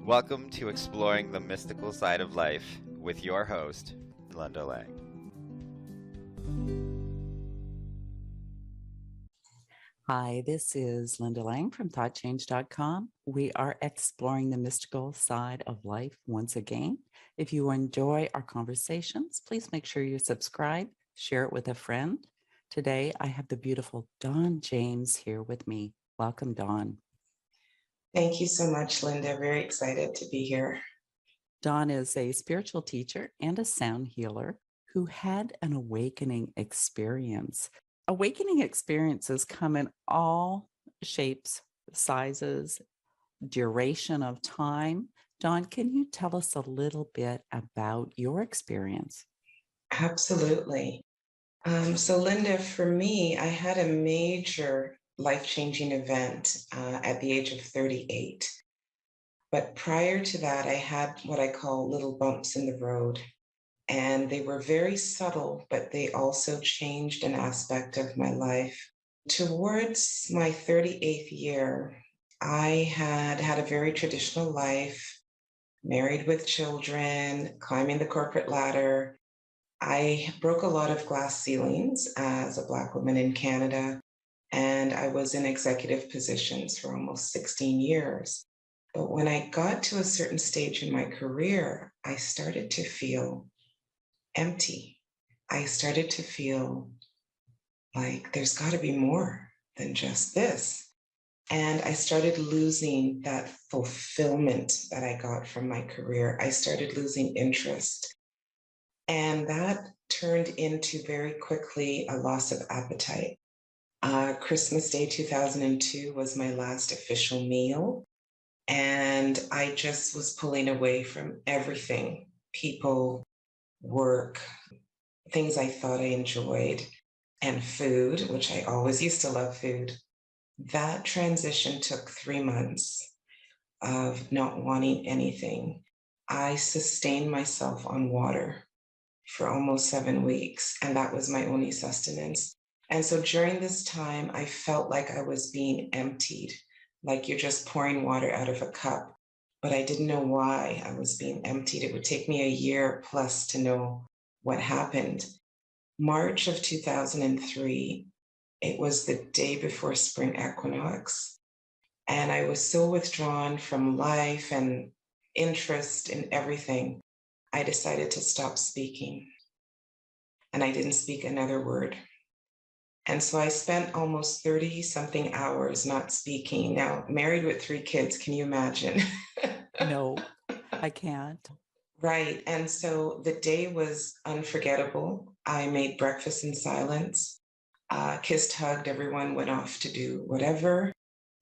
Welcome to Exploring the Mystical Side of Life with your host, Linda Lang. Hi, this is Linda Lang from ThoughtChange.com. We are exploring the mystical side of life once again. If you enjoy our conversations, please make sure you subscribe, share it with a friend. Today, I have the beautiful Dawn James here with me. Welcome, Dawn. Thank you so much, Linda. Very excited to be here. Dawn is a spiritual teacher and a sound healer who had an awakening experience. Awakening experiences come in all shapes, sizes, duration of time. Dawn, can you tell us a little bit about your experience? Absolutely. So, Linda, for me, I had a major life-changing event at the age of 38. But prior to that, I had what I call little bumps in the road. And they were very subtle, but they also changed an aspect of my life. Towards my 38th year, I had a very traditional life, married with children, climbing the corporate ladder. I broke a lot of glass ceilings as a Black woman in Canada, and I was in executive positions for almost 16 years. But when I got to a certain stage in my career, I started to feel empty. I started to feel like there's got to be more than just this. And I started losing that fulfillment that I got from my career. I started losing interest. And that turned into very quickly a loss of appetite. Christmas Day 2002 was my last official meal. And I just was pulling away from everything, people, work, things I thought I enjoyed, and food, which I always used to love food. That transition took 3 months of not wanting anything. I sustained myself on water for almost 7 weeks, and that was my only sustenance. And so during this time, I felt like I was being emptied, like you're just pouring water out of a cup. But I didn't know why I was being emptied. It would take me a year plus to know what happened. March of 2003, it was the day before spring equinox. And I was so withdrawn from life and interest in everything, I decided to stop speaking. And I didn't speak another word. And so I spent almost 30 something hours not speaking. Now, married with 3 kids, can you imagine? No, I can't. Right. And so the day was unforgettable. I made breakfast in silence, kissed, hugged, everyone went off to do whatever.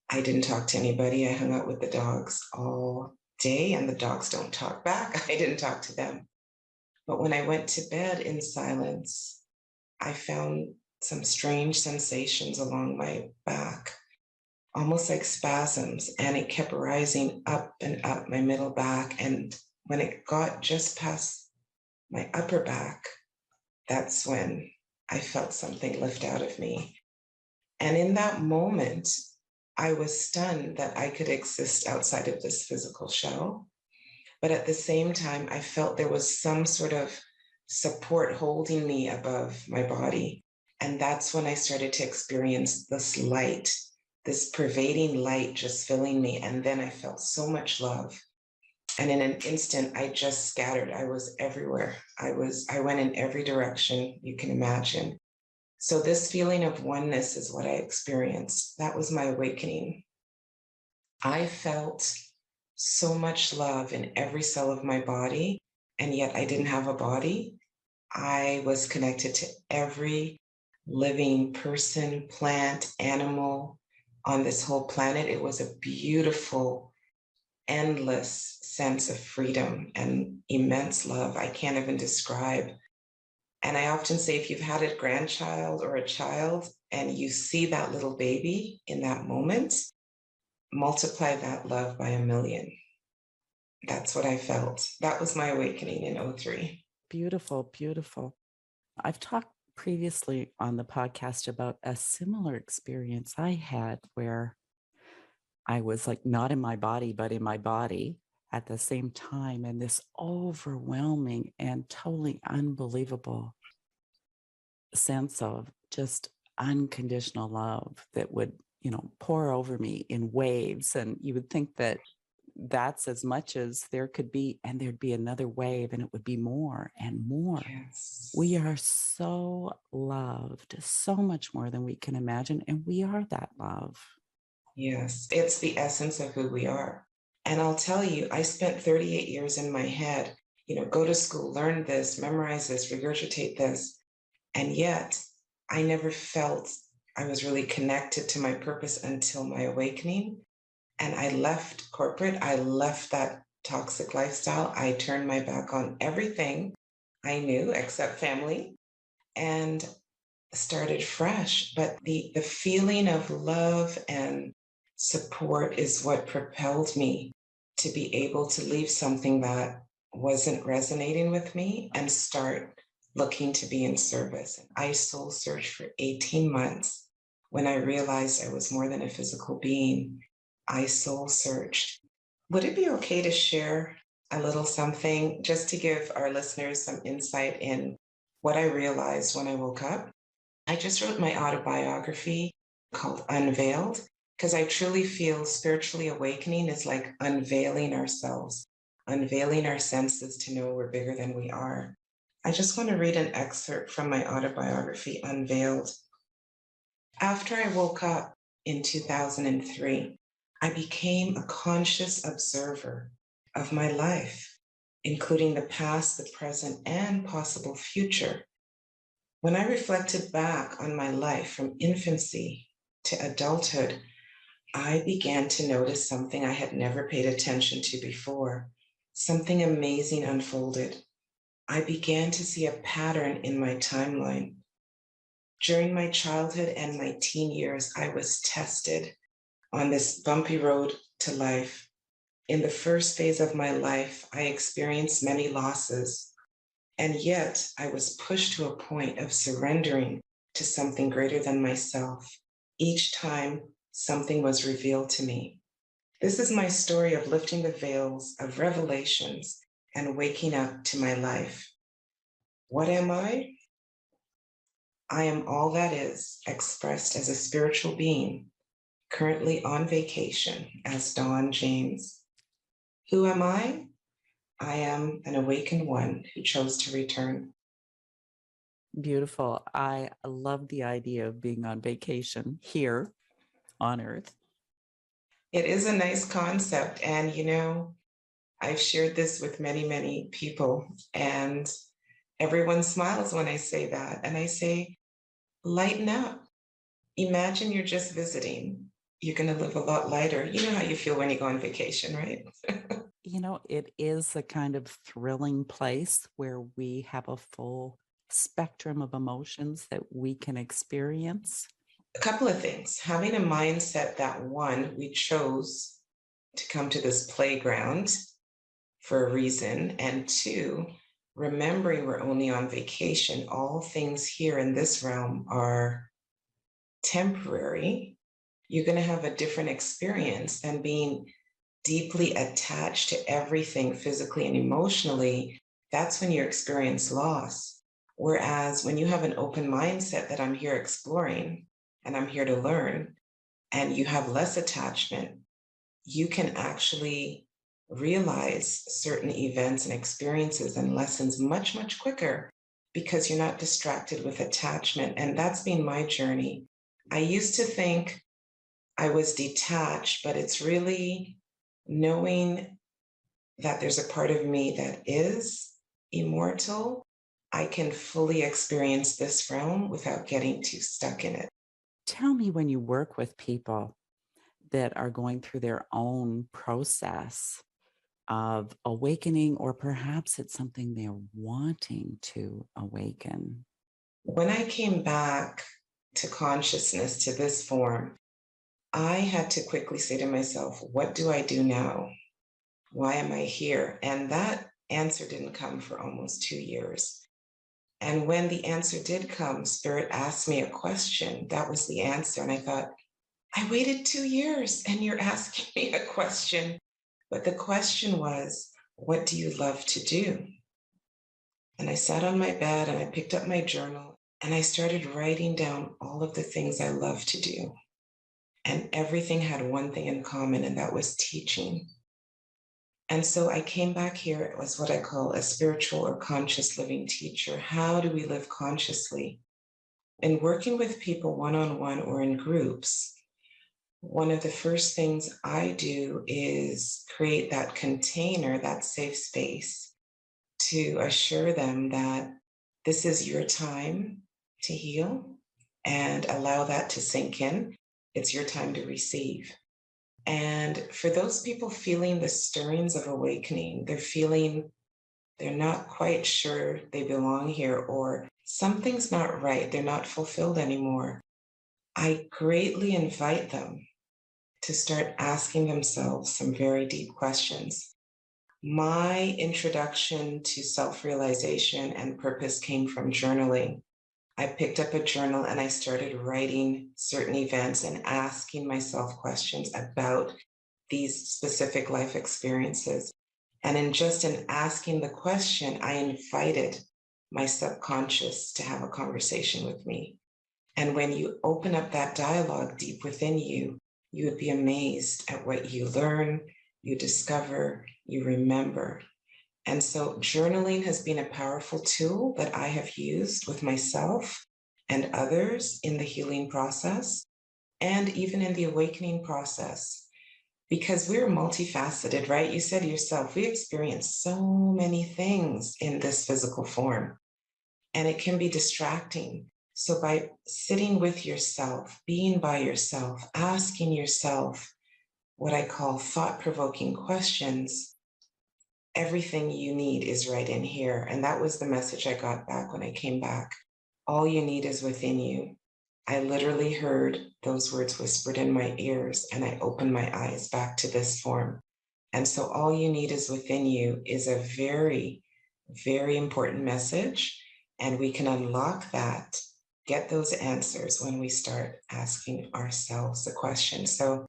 I didn't talk to anybody. I hung out with the dogs all day, and the dogs don't talk back. I didn't talk to them. But when I went to bed in silence, I found some strange sensations along my back, almost like spasms, and it kept rising up and up my middle back. And when it got just past my upper back, that's when I felt something lift out of me. And in that moment, I was stunned that I could exist outside of this physical shell. But at the same time, I felt there was some sort of support holding me above my body. And that's when I started to experience this light, this pervading light just filling me. And then I felt so much love. And in an instant, I just scattered. I was everywhere. I went in every direction you can imagine. So this feeling of oneness is what I experienced. That was my awakening. I felt so much love in every cell of my body, and yet I didn't have a body. I was connected to every living person, plant, animal on this whole planet. It was a beautiful, endless sense of freedom and immense love I can't even describe. And I often say, if you've had a grandchild or a child and you see that little baby in that moment, multiply that love by 1,000,000. That's what I felt. That was my awakening in 03. Beautiful, beautiful. I've talked previously on the podcast about a similar experience I had where I was like not in my body, but in my body. at the same time, and this overwhelming and totally unbelievable sense of just unconditional love that would, pour over me in waves. And you would think that that's as much as there could be, and there'd be another wave, and it would be more and more. Yes. We are so loved, so much more than we can imagine, and we are that love. Yes, it's the essence of who we are. And I'll tell you, I spent 38 years in my head, go to school, learn this, memorize this, regurgitate this. And yet I never felt I was really connected to my purpose until my awakening. And I left corporate, I left that toxic lifestyle. I turned my back on everything I knew except family and started fresh. But the feeling of love and support is what propelled me to be able to leave something that wasn't resonating with me and start looking to be in service. I soul searched for 18 months. When I realized I was more than a physical being, I soul searched. Would it be okay to share a little something just to give our listeners some insight in what I realized when I woke up? I just wrote my autobiography called Unveiled because I truly feel spiritually awakening is like unveiling ourselves, unveiling our senses to know we're bigger than we are. I just want to read an excerpt from my autobiography, Unveiled. After I woke up in 2003, I became a conscious observer of my life, including the past, the present, and possible future. When I reflected back on my life from infancy to adulthood, I began to notice something I had never paid attention to before. Something amazing unfolded. I began to see a pattern in my timeline. During my childhood and my teen years, I was tested on this bumpy road to life. In the first phase of my life, I experienced many losses, and yet I was pushed to a point of surrendering to something greater than myself. Each time something was revealed to me. This is my story of lifting the veils of revelations and waking up to my life. What am I? I am all that is expressed as a spiritual being, currently on vacation as Dawn James. Who am I? I am an awakened one who chose to return. Beautiful. I love the idea of being on vacation here on Earth. It is a nice concept. And, I've shared this with many, many people, and everyone smiles when I say that. And I say, lighten up. Imagine you're just visiting. You're going to live a lot lighter. You know how you feel when you go on vacation, right? It is a kind of thrilling place where we have a full spectrum of emotions that we can experience. A couple of things. Having a mindset that one, we chose to come to this playground for a reason, and two, remembering we're only on vacation. All things here in this realm are temporary. You're going to have a different experience than being deeply attached to everything physically and emotionally. That's when you experience loss. Whereas when you have an open mindset that I'm here exploring and I'm here to learn, and you have less attachment, you can actually realize certain events and experiences and lessons much, much quicker because you're not distracted with attachment. And that's been my journey. I used to think I was detached, but it's really knowing that there's a part of me that is immortal. I can fully experience this realm without getting too stuck in it. Tell me, when you work with people that are going through their own process of awakening, or perhaps it's something they're wanting to awaken. When I came back to consciousness, to this form, I had to quickly say to myself, what do I do now? Why am I here? And that answer didn't come for almost 2 years. And when the answer did come, Spirit asked me a question. That was the answer. And I thought, I waited 2 years and you're asking me a question. But the question was, what do you love to do? And I sat on my bed and I picked up my journal and I started writing down all of the things I love to do. And everything had one thing in common, and that was teaching. And so I came back here as what I call a spiritual or conscious living teacher. How do we live consciously? In working with people one-on-one or in groups, one of the first things I do is create that container, that safe space, to assure them that this is your time to heal and allow that to sink in. It's your time to receive. And for those people feeling the stirrings of awakening, they're not quite sure they belong here, or something's not right, they're not fulfilled anymore. I greatly invite them to start asking themselves some very deep questions. My introduction to self-realization and purpose came from journaling. I picked up a journal and I started writing certain events and asking myself questions about these specific life experiences. And in asking the question, I invited my subconscious to have a conversation with me. And when you open up that dialogue deep within you, you would be amazed at what you learn, you discover, you remember. And so journaling has been a powerful tool that I have used with myself and others in the healing process and even in the awakening process, because we're multifaceted, right? You said yourself, we experience so many things in this physical form, and it can be distracting. So by sitting with yourself, being by yourself, asking yourself what I call thought-provoking questions, everything you need is right in here. And that was the message I got back when I came back. All you need is within you. I literally heard those words whispered in my ears, and I opened my eyes back to this form. And so all you need is within you is a very, very important message. And we can unlock that, get those answers when we start asking ourselves the question. So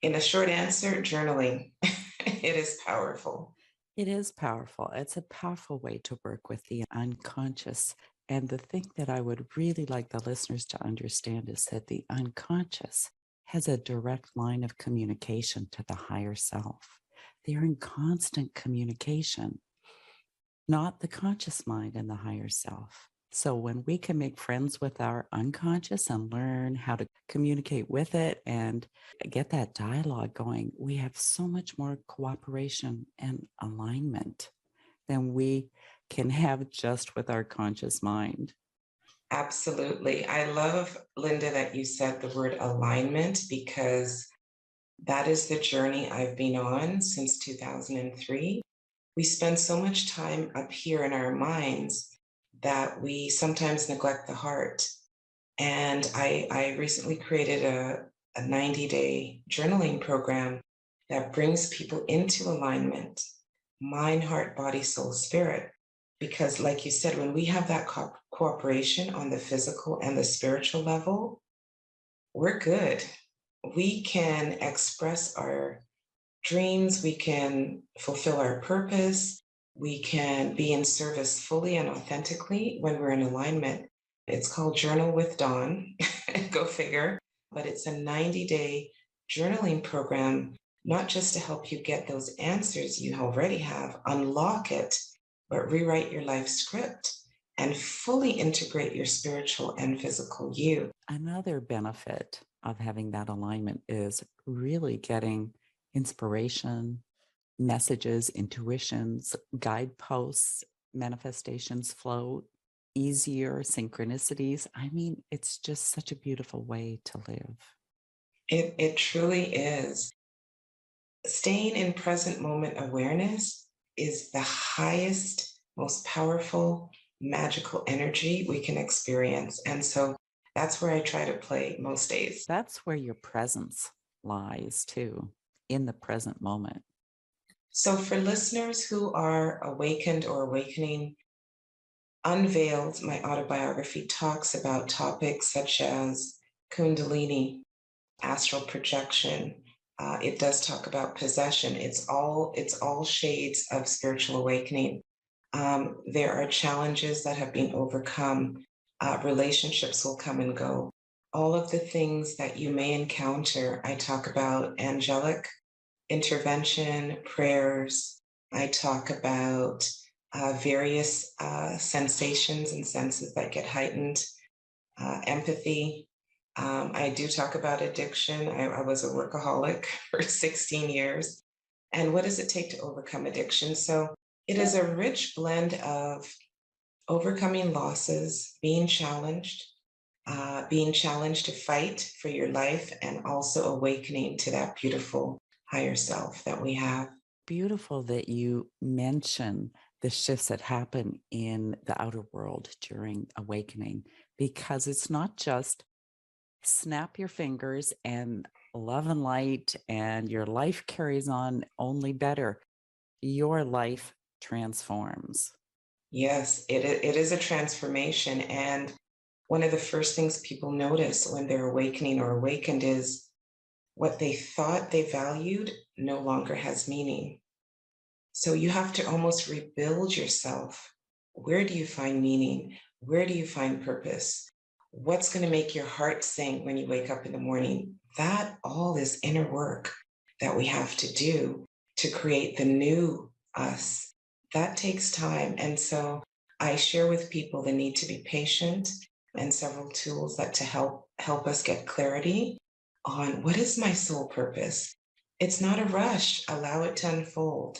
in a short answer, journaling, it is powerful. It is powerful. It's a powerful way to work with the unconscious. And the thing that I would really like the listeners to understand is that the unconscious has a direct line of communication to the higher self. They're in constant communication, not the conscious mind and the higher self. So when we can make friends with our unconscious and learn how to communicate with it and get that dialogue going, we have so much more cooperation and alignment than we can have just with our conscious mind. Absolutely. I love, Linda, that you said the word alignment, because that is the journey I've been on since 2003. We spend so much time up here in our minds that we sometimes neglect the heart. And I recently created a 90-day journaling program that brings people into alignment, mind, heart, body, soul, spirit. Because, like you said, when we have that cooperation on the physical and the spiritual level, we're good. We can express our dreams, we can fulfill our purpose, we can be in service fully and authentically when we're in alignment. It's called Journal with Dawn, go figure, but it's a 90-day journaling program, not just to help you get those answers you already have, unlock it, but rewrite your life script and fully integrate your spiritual and physical you. Another benefit of having that alignment is really getting inspiration, messages, intuitions, guideposts, manifestations flow easier, synchronicities. I mean, it's just such a beautiful way to live. It truly is. Staying in present moment awareness is the highest, most powerful, magical energy we can experience. And so that's where I try to play most days. That's where your presence lies too, in the present moment. So for listeners who are awakened or awakening, Unveiled, my autobiography, talks about topics such as Kundalini, astral projection, It does talk about possession. It's all shades of spiritual awakening. There are challenges that have been overcome. Relationships will come and go. All of the things that you may encounter, I talk about angelic intervention, prayers. I talk about various sensations and senses that get heightened, empathy. I do talk about addiction. I was a workaholic for 16 years. And what does it take to overcome addiction? So it is a rich blend of overcoming losses, being challenged to fight for your life, and also awakening to that beautiful higher self that we have. Beautiful that you mention the shifts that happen in the outer world during awakening, because it's not just snap your fingers and love and light and your life carries on only better. Your life transforms. Yes, it is a transformation. And one of the first things people notice when they're awakening or awakened is what they thought they valued no longer has meaning. So you have to almost rebuild yourself. Where do you find meaning? Where do you find purpose? What's going to make your heart sing when you wake up in the morning? That all is inner work that we have to do to create the new us. That takes time. And so I share with people the need to be patient and several tools that to help us get clarity on what is my soul purpose. It's not a rush. Allow it to unfold.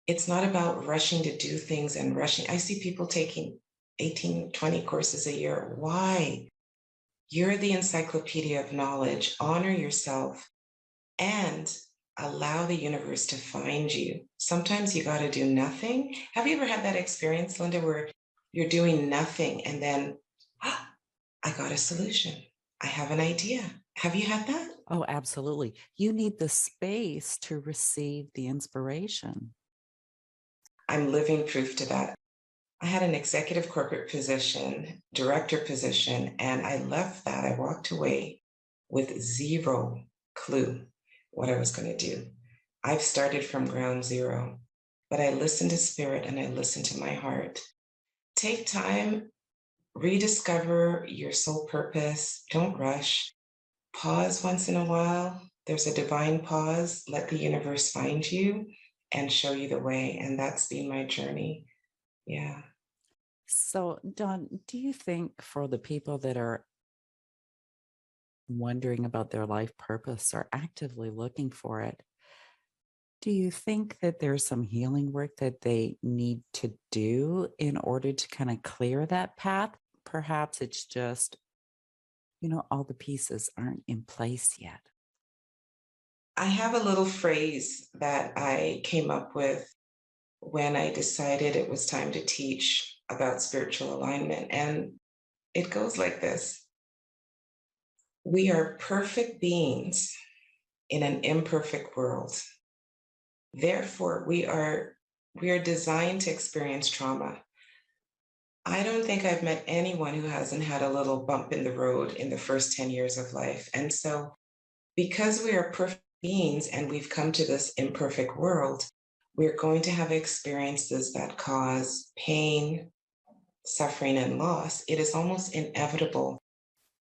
It's not about rushing to do things and rushing. I see people taking 18, 20 courses a year. Why? You're the encyclopedia of knowledge. Honor yourself and allow the universe to find you. Sometimes you got to do nothing. Have you ever had that experience, Linda, where you're doing nothing and then, "Ah, I got a solution. I have an idea." Have you had that? Oh, absolutely. You need the space to receive the inspiration. I'm living proof to that. I had an executive corporate position, director position, and I left that. I walked away with zero clue what I was going to do. I've started from ground zero, but I listened to spirit and I listened to my heart. Take time, rediscover your soul purpose. Don't rush. Pause once in a while. There's a divine pause. Let the universe find you and show you the way. And that's been my journey. Yeah. So, Dawn, do you think for the people that are wondering about their life purpose or actively looking for it, do you think that there's some healing work that they need to do in order to kind of clear that path? Perhaps it's just, all the pieces aren't in place yet. I have a little phrase that I came up with when I decided it was time to teach about spiritual alignment. And it goes like this: We are perfect beings in an imperfect world. Therefore, we are designed to experience trauma. I don't think I've met anyone who hasn't had a little bump in the road in the first 10 years of life. And so because we are perfect beings and we've come to this imperfect world, we're going to have experiences that cause pain, suffering, and loss. It is almost inevitable.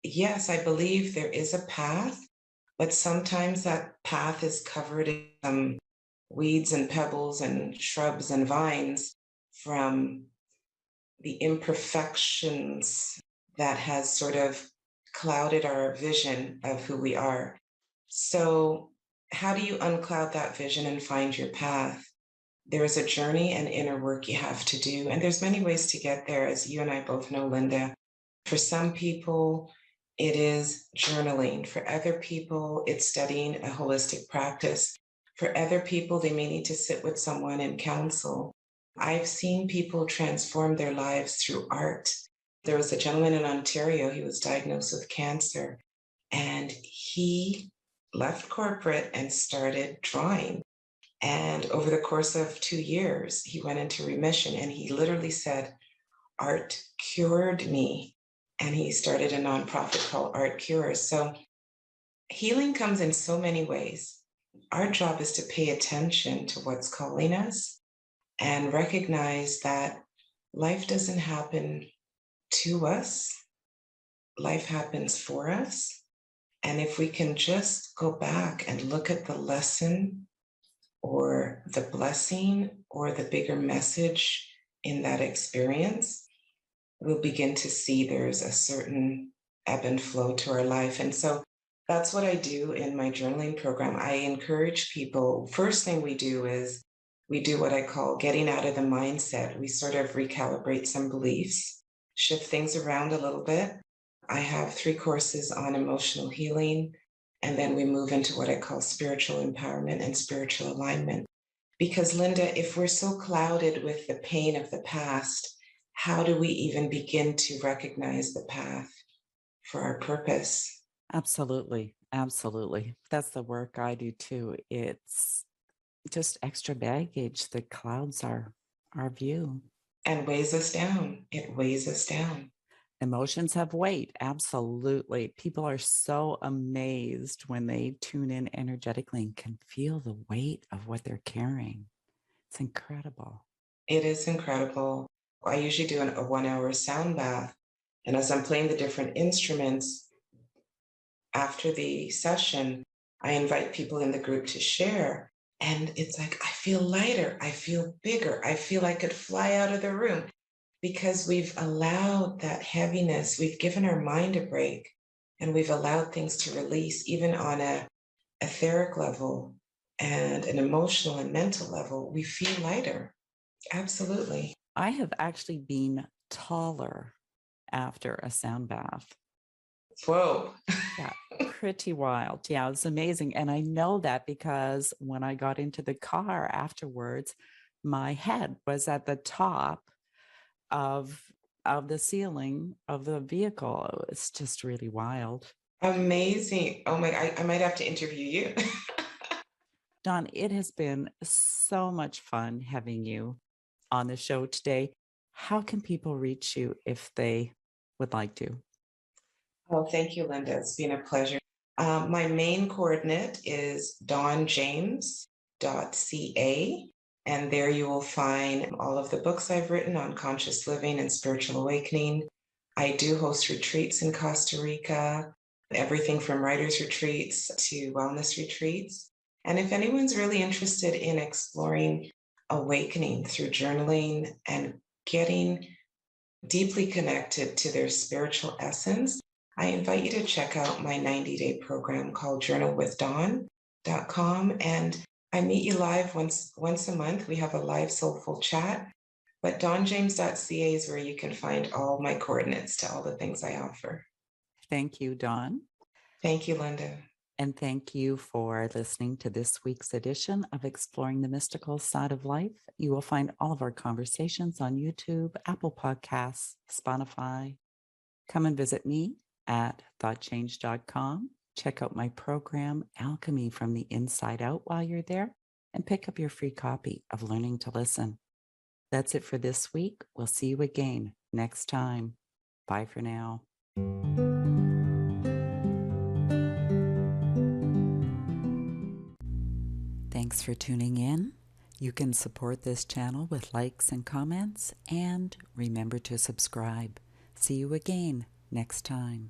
Yes, I believe there is a path, but sometimes that path is covered in some weeds and pebbles and shrubs and vines from the imperfections that has sort of clouded our vision of who we are. So, how do you uncloud that vision and find your path? There is a journey and inner work you have to do. And there's many ways to get there, as you and I both know, Linda. For some people, it is journaling. For other people, it's studying a holistic practice. For other people, they may need to sit with someone and counsel. I've seen people transform their lives through art. There was a gentleman in Ontario, he was diagnosed with cancer, and he left corporate and started drawing. And over the course of 2 years, he went into remission, and he literally said, "Art cured me." And he started a nonprofit called Art Cures. So Healing comes in so many ways. Our job is to pay attention to what's calling us and recognize that life doesn't happen to us, life happens for us. And if we can just go back and look at the lesson or the blessing or the bigger message in that experience, we'll begin to see there's a certain ebb and flow to our life. And so that's what I do in my journaling program. I encourage people, first thing we do is we do what I call getting out of the mindset. We sort of recalibrate some beliefs, shift things around a little bit. I have 3 courses on emotional healing, and then we move into what I call spiritual empowerment and spiritual alignment. Because, Linda, if we're so clouded with the pain of the past, how do we even begin to recognize the path for our purpose? Absolutely. Absolutely. That's the work I do too. It's just extra baggage that clouds our view. And weighs us down. It weighs us down. Emotions have weight. Absolutely. People are so amazed when they tune in energetically and can feel the weight of what they're carrying. It's incredible. It is incredible. I usually do a 1-hour sound bath. And as I'm playing the different instruments after the session, I invite people in the group to share. And it's like, I feel lighter. I feel bigger. I feel I could fly out of the room because we've allowed that heaviness. We've given our mind a break and we've allowed things to release, even on a etheric level and an emotional and mental level. We feel lighter. Absolutely. I have actually been taller after a sound bath. Whoa. Yeah, pretty wild. Yeah, it's amazing. And I know that because when I got into the car afterwards, my head was at the top of the ceiling of the vehicle. It's just really wild. Amazing. Oh my, I might have to interview you. Dawn, it has been so much fun having you on the show today. How can people reach you if they would like to? Oh, thank you, Linda. It's been a pleasure. My main coordinate is dawnjames.ca, and there you will find all of the books I've written on conscious living and spiritual awakening. I do host retreats in Costa Rica, everything from writers' retreats to wellness retreats. And if anyone's really interested in exploring awakening through journaling and getting deeply connected to their spiritual essence, I invite you to check out my 90-day program called journalwithdawn.com. And I meet you live once a month. We have a live soulful chat. But dawnjames.ca is where you can find all my coordinates to all the things I offer. Thank you, Dawn. Thank you, Linda. And thank you for listening to this week's edition of Exploring the Mystical Side of Life. You will find all of our conversations on YouTube, Apple Podcasts, Spotify. Come and visit me at thoughtchange.com. Check out my program, Alchemy from the Inside Out, while you're there, and pick up your free copy of Learning to Listen. That's it for this week. We'll see you again next time. Bye for now. Thanks for tuning in. You can support this channel with likes and comments, and remember to subscribe. See you again next time.